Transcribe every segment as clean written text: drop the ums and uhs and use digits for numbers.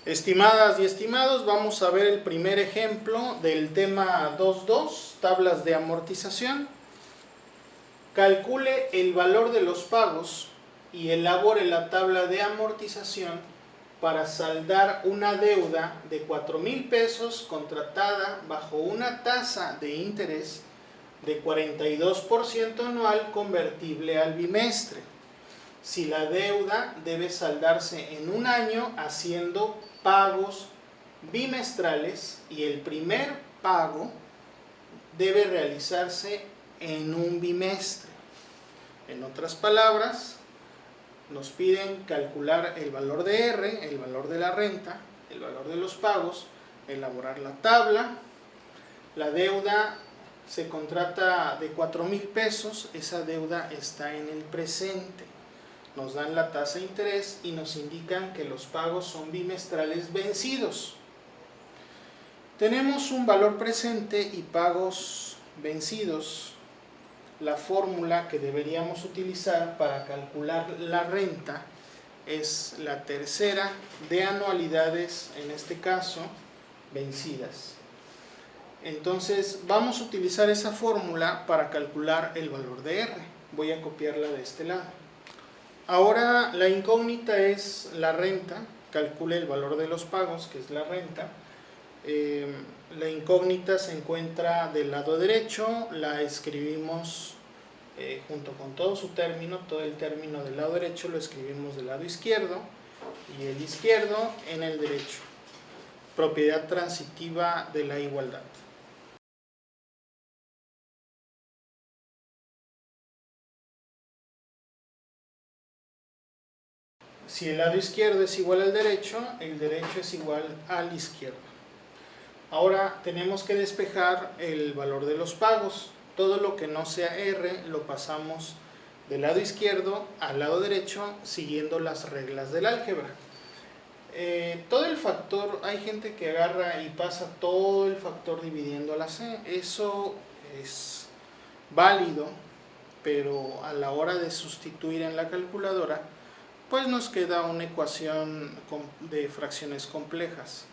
Estimadas y estimados, vamos a ver el primer ejemplo del tema 2.2, tablas de amortización. Calcule el valor de los pagos y elabore la tabla de amortización para saldar una deuda de 4,000 pesos contratada bajo una tasa de interés de 42% anual convertible al bimestre. Si la deuda debe saldarse en un año haciendo pagos bimestrales y el primer pago debe realizarse en un bimestre. En otras palabras, nos piden calcular el valor de R, el valor de la renta, el valor de los pagos, elaborar la tabla. La deuda se contrata de 4,000 pesos, esa deuda está en el presente. Nos dan la tasa de interés y nos indican que los pagos son bimestrales vencidos. Tenemos un valor presente y pagos vencidos. La fórmula que deberíamos utilizar para calcular la renta es la tercera de anualidades, en este caso, vencidas. Entonces vamos a utilizar esa fórmula para calcular el valor de R. Voy a copiarla de este lado. Ahora la incógnita es la renta, calcule el valor de los pagos, que es la renta. La incógnita se encuentra del lado derecho, la escribimos junto con todo su término, todo el término del lado derecho lo escribimos del lado izquierdo y el izquierdo en el derecho. Propiedad transitiva de la igualdad. Si el lado izquierdo es igual al derecho, el derecho es igual al izquierdo. Ahora tenemos que despejar el valor de los pagos. Todo lo que no sea R lo pasamos del lado izquierdo al lado derecho siguiendo las reglas del álgebra. Todo el factor, hay gente que agarra y pasa todo el factor dividiendo a la C. Eso es válido, pero a la hora de sustituir en la calculadora, pues nos queda una ecuación de fracciones complejas,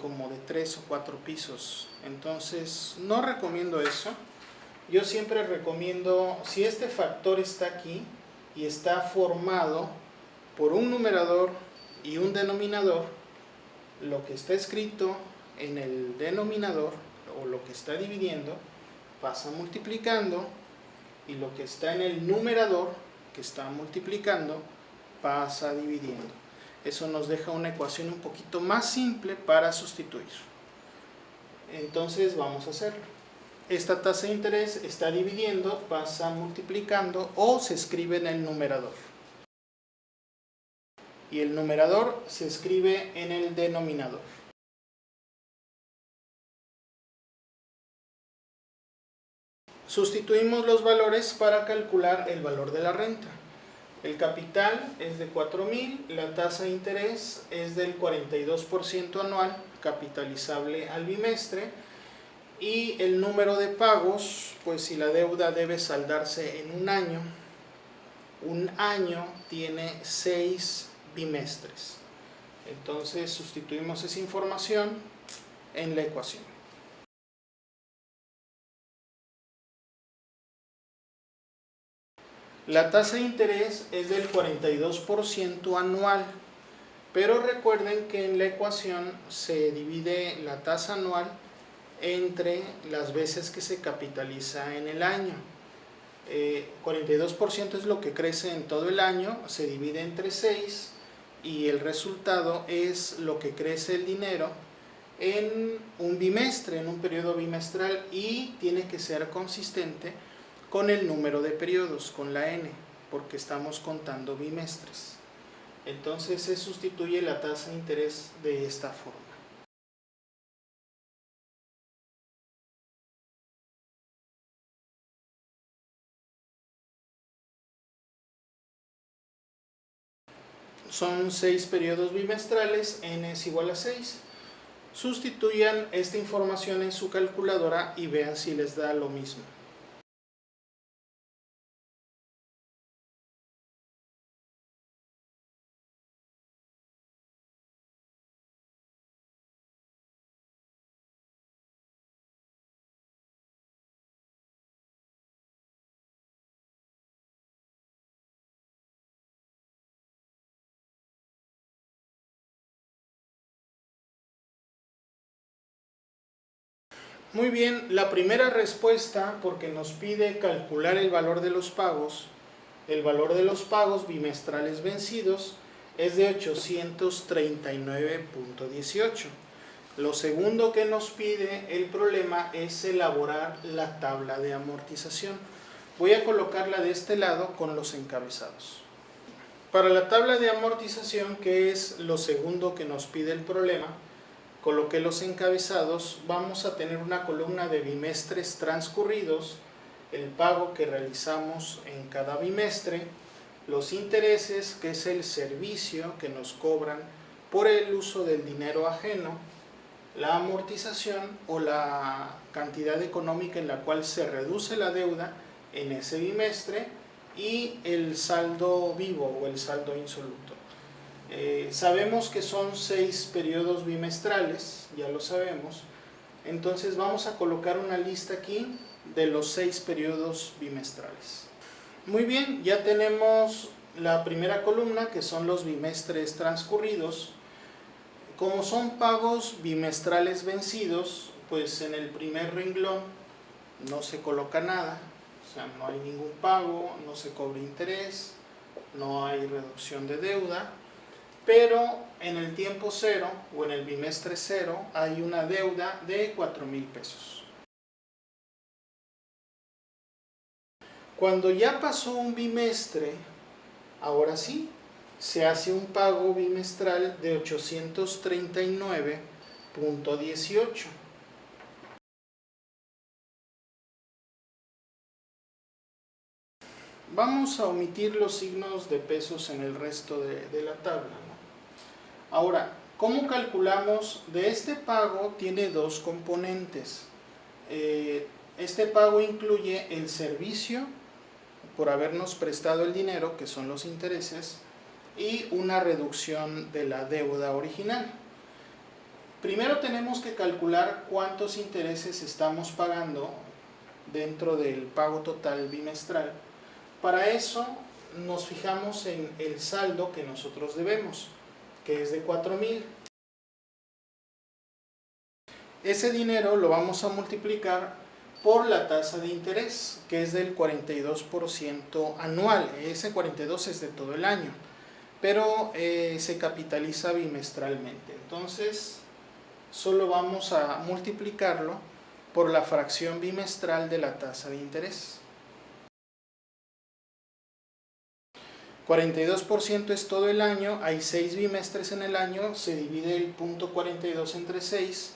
como de 3 o 4 pisos. Entonces no recomiendo eso. Yo siempre recomiendo, si este factor está aquí y está formado por un numerador y un denominador, lo que está escrito en el denominador o lo que está dividiendo pasa multiplicando, y lo que está en el numerador que está multiplicando pasa dividiendo. Eso nos deja una ecuación un poquito más simple para sustituir. Entonces vamos a hacerlo. Esta tasa de interés está dividiendo, pasa multiplicando o se escribe en el numerador. Y el numerador se escribe en el denominador. Sustituimos los valores para calcular el valor de la renta. El capital es de 4,000, la tasa de interés es del 42% anual, capitalizable al bimestre, y el número de pagos, pues si la deuda debe saldarse en un año tiene 6 bimestres. Entonces sustituimos esa información en la ecuación. La tasa de interés es del 42% anual, pero recuerden que en la ecuación se divide la tasa anual entre las veces que se capitaliza en el año. 42% es lo que crece en todo el año, se divide entre 6 y el resultado es lo que crece el dinero en un bimestre, en un periodo bimestral, y tiene que ser consistente con el número de periodos, con la n, porque estamos contando bimestres. Entonces se sustituye la tasa de interés de esta forma. Son 6 periodos bimestrales, n es igual a 6. Sustituyan esta información en su calculadora y vean si les da lo mismo. Muy bien, la primera respuesta, porque nos pide calcular el valor de los pagos bimestrales vencidos es de 839.18. Lo segundo que nos pide el problema es elaborar la tabla de amortización. Voy a colocarla de este lado con los encabezados. Para la tabla de amortización, que es lo segundo que nos pide el problema, coloqué los encabezados. Vamos a tener una columna de bimestres transcurridos, el pago que realizamos en cada bimestre, los intereses, que es el servicio que nos cobran por el uso del dinero ajeno, la amortización o la cantidad económica en la cual se reduce la deuda en ese bimestre, y el saldo vivo o el saldo insoluto. Sabemos que son 6 periodos bimestrales, ya lo sabemos, entonces vamos a colocar una lista aquí de los 6 periodos bimestrales. Muy bien, ya tenemos la primera columna, que son los bimestres transcurridos. Como son pagos bimestrales vencidos, pues en el primer renglón no se coloca nada, o sea, no hay ningún pago, no se cobra interés, no hay reducción de deuda, pero en el tiempo cero o en el bimestre cero hay una deuda de 4,000 pesos. Cuando ya pasó un bimestre, ahora sí, se hace un pago bimestral de 839.18. Vamos a omitir los signos de pesos en el resto de la tabla, ¿no? Ahora, ¿cómo calculamos? De este pago tiene dos componentes. Este pago incluye el servicio por habernos prestado el dinero, que son los intereses, y una reducción de la deuda original. Primero tenemos que calcular cuántos intereses estamos pagando dentro del pago total bimestral. Para eso nos fijamos en el saldo que nosotros debemos, que es de 4,000. Ese dinero lo vamos a multiplicar por la tasa de interés, que es del 42% anual. Ese 42 es de todo el año, pero se capitaliza bimestralmente. Entonces, solo vamos a multiplicarlo por la fracción bimestral de la tasa de interés. 42% es todo el año, hay 6 bimestres en el año, se divide el punto 42 entre 6,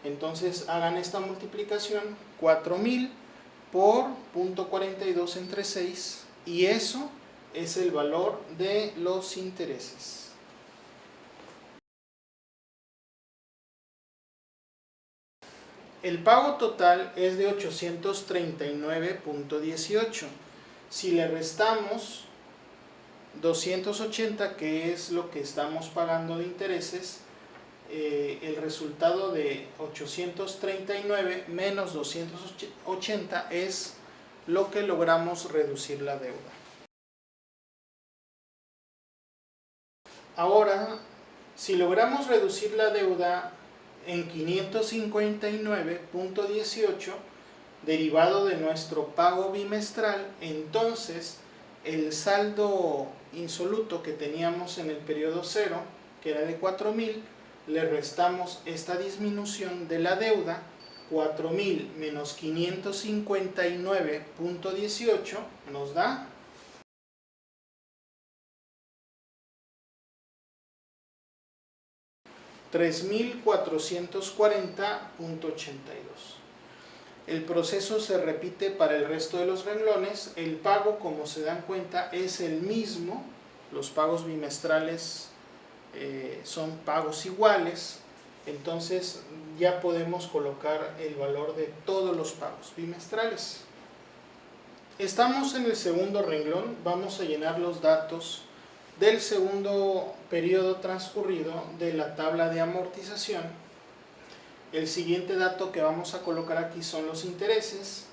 entonces hagan esta multiplicación, 4,000 por punto 42 entre 6, y eso es el valor de los intereses. El pago total es de 839.18. Si le restamos 280, que es lo que estamos pagando de intereses, el resultado de 839 menos 280 es lo que logramos reducir la deuda. Ahora, si logramos reducir la deuda en 559.18, derivado de nuestro pago bimestral, entonces el saldo insoluto que teníamos en el periodo cero, que era de 4,000, le restamos esta disminución de la deuda, 4,000 menos 559.18 nos da 3,440.82. El proceso se repite para el resto de los renglones. El pago, como se dan cuenta, es el mismo. Los pagos bimestrales son pagos iguales. Entonces ya podemos colocar el valor de todos los pagos bimestrales. Estamos en el segundo renglón. Vamos a llenar los datos del segundo periodo transcurrido de la tabla de amortización. El siguiente dato que vamos a colocar aquí son los intereses.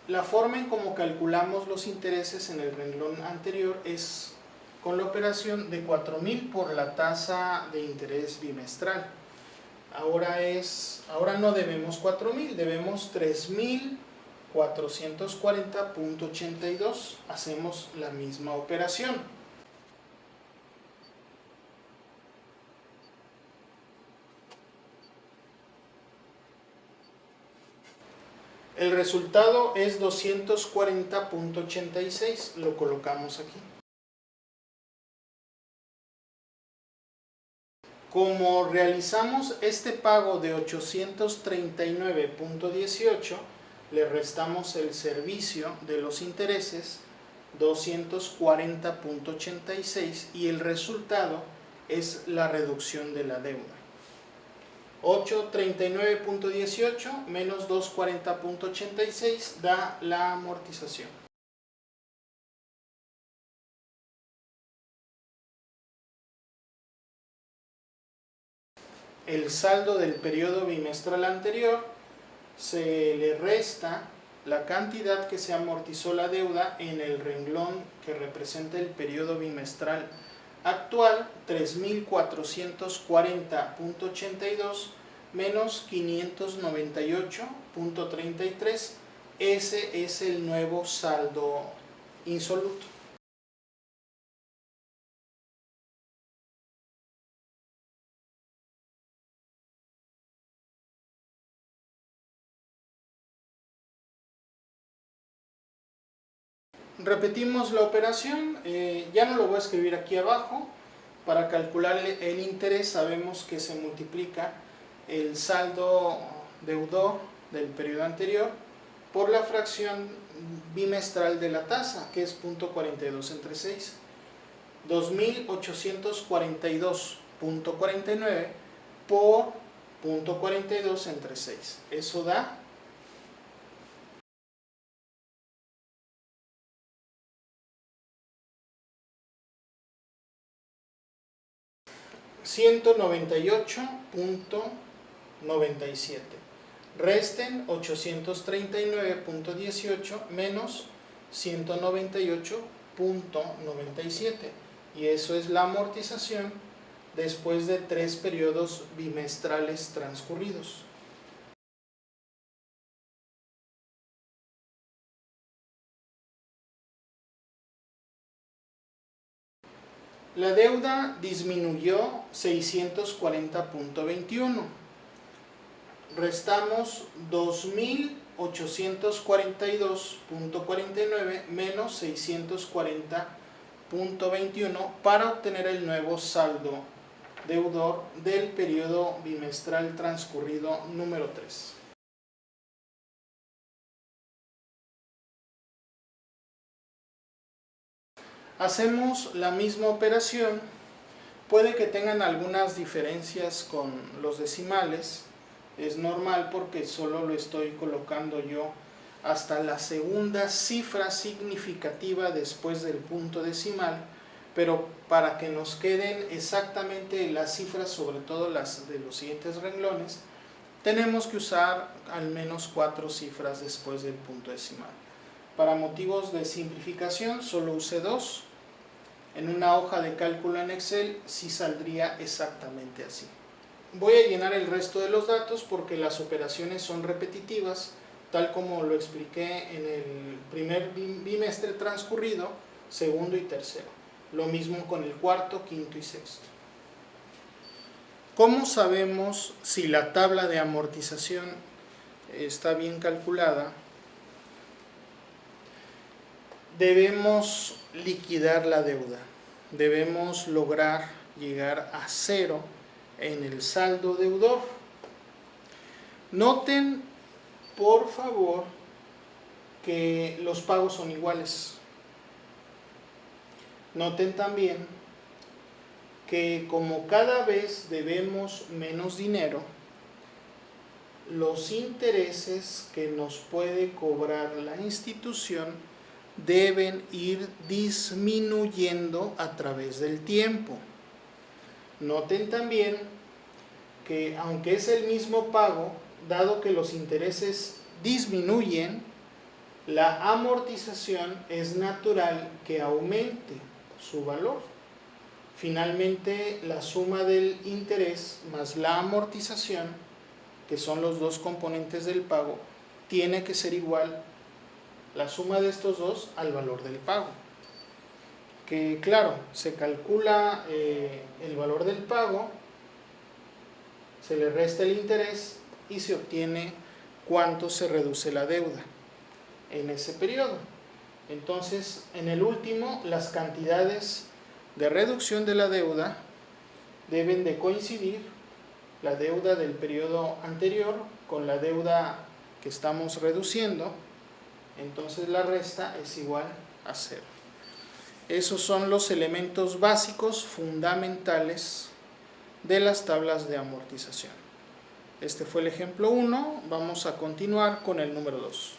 La forma en cómo calculamos los intereses en el renglón anterior es con la operación de 4,000 por la tasa de interés bimestral. Ahora no debemos 4.000, debemos 3.440.82. Hacemos la misma operación. El resultado es 240.86, lo colocamos aquí. Como realizamos este pago de 839.18, le restamos el servicio de los intereses, 240.86, y el resultado es la reducción de la deuda. 839.18 menos 240.86 da la amortización. El saldo del periodo bimestral anterior, se le resta la cantidad que se amortizó la deuda en el renglón que representa el periodo bimestral actual, 3.440.82 menos 598.33. Ese es el nuevo saldo insoluto. Repetimos la operación, ya no lo voy a escribir aquí abajo. Para calcular el interés sabemos que se multiplica el saldo deudor del periodo anterior por la fracción bimestral de la tasa, que es 0.42 entre 6. 2.842.49 por 0.42 entre 6. Eso da 198.97. Resten 839.18 menos 198.97, y eso es la amortización después de 3 periodos bimestrales transcurridos. La deuda disminuyó 640.21. Restamos 2.842.49 menos 640.21 para obtener el nuevo saldo deudor del periodo bimestral transcurrido número 3. Hacemos la misma operación. Puede que tengan algunas diferencias con los decimales. Es normal porque solo lo estoy colocando yo hasta la segunda cifra significativa después del punto decimal, pero para que nos queden exactamente las cifras, sobre todo las de los siguientes renglones, tenemos que usar al menos 4 cifras después del punto decimal. Para motivos de simplificación solo use 2. En una hoja de cálculo en Excel sí saldría exactamente así. Voy a llenar el resto de los datos porque las operaciones son repetitivas, tal como lo expliqué en el primer bimestre transcurrido, segundo y tercero. Lo mismo con el cuarto, quinto y sexto. ¿Cómo sabemos si la tabla de amortización está bien calculada? Debemos liquidar la deuda. Debemos lograr llegar a 0 en el saldo deudor. Noten, por favor, que los pagos son iguales. Noten también que como cada vez debemos menos dinero, los intereses que nos puede cobrar la institución deben ir disminuyendo a través del tiempo. Noten también que aunque es el mismo pago, dado que los intereses disminuyen, la amortización es natural que aumente su valor. Finalmente, la suma del interés más la amortización, que son los dos componentes del pago, tiene que ser igual la suma de estos dos al valor del pago. Que claro, se calcula el valor del pago, se le resta el interés y se obtiene cuánto se reduce la deuda en ese periodo. Entonces, en el último, las cantidades de reducción de la deuda deben de coincidir, la deuda del periodo anterior con la deuda que estamos reduciendo, entonces la resta es igual a 0. Esos son los elementos básicos fundamentales de las tablas de amortización. Este fue el ejemplo 1, vamos a continuar con el número 2.